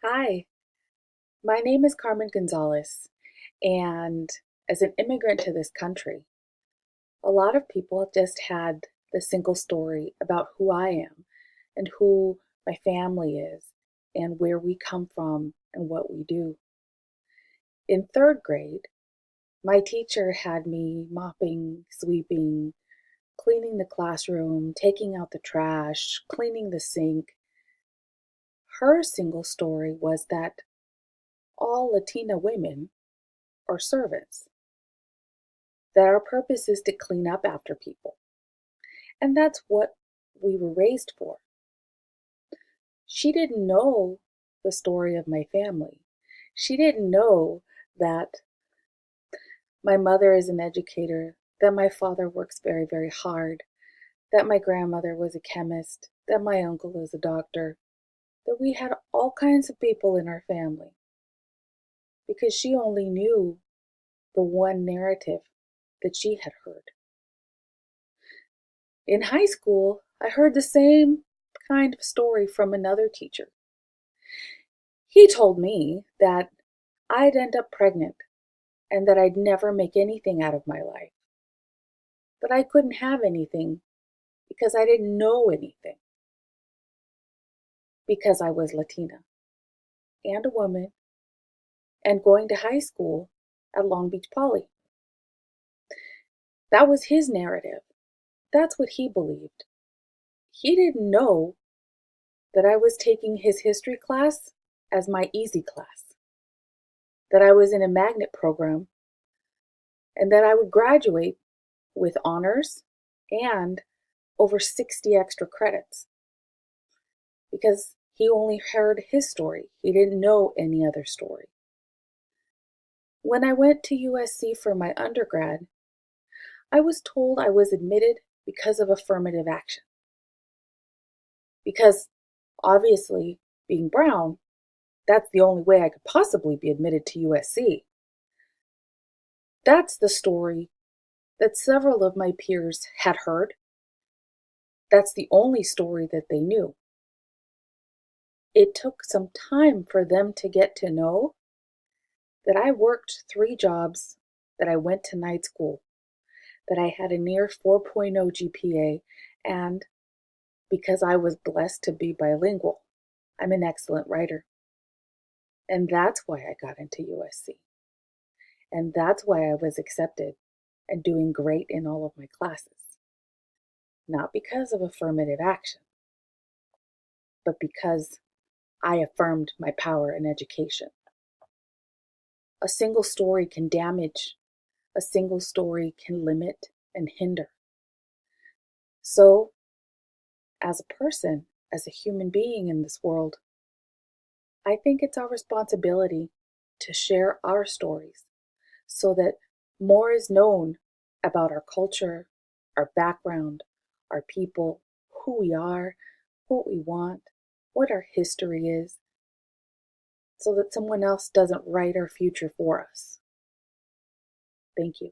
Hi, my name is Carmen Gonzalez, and as an immigrant to this country, a lot of people have just had the single story about who I am and who my family is and where we come from and what we do. In third grade, my teacher had me mopping, sweeping, cleaning the classroom, taking out the trash, cleaning the sink. Her single story was that all Latina women are servants, that our purpose is to clean up after people. And that's what we were raised for. She didn't know the story of my family. She didn't know that my mother is an educator, that my father works very, very hard, that my grandmother was a chemist, that my uncle is a doctor, that we had all kinds of people in our family because she only knew the one narrative that she had heard. In high school, I heard the same kind of story from another teacher. He told me that I'd end up pregnant and that I'd never make anything out of my life. But I couldn't have anything because I didn't know anything, because I was Latina and a woman and going to high school at Long Beach Poly. That was his narrative. That's what he believed. He didn't know that I was taking his history class as my easy class, that I was in a magnet program, and that I would graduate with honors and over 60 extra credits because he only heard his story. He didn't know any other story. When I went to USC for my undergrad, I was told I was admitted because of affirmative action. Because obviously, being brown, that's the only way I could possibly be admitted to USC. That's the story that several of my peers had heard. That's the only story that they knew. It took some time for them to get to know that I worked 3 jobs, that I went to night school, that I had a near 4.0 GPA, and because I was blessed to be bilingual, I'm an excellent writer. And that's why I got into USC. And that's why I was accepted and doing great in all of my classes. Not because of affirmative action, but because I affirmed my power in education. A single story can damage. A single story can limit and hinder. So, as a person, as a human being in this world, I think it's our responsibility to share our stories so that more is known about our culture, our background, our people, who we are, what we want, what our history is, so that someone else doesn't write our future for us. Thank you.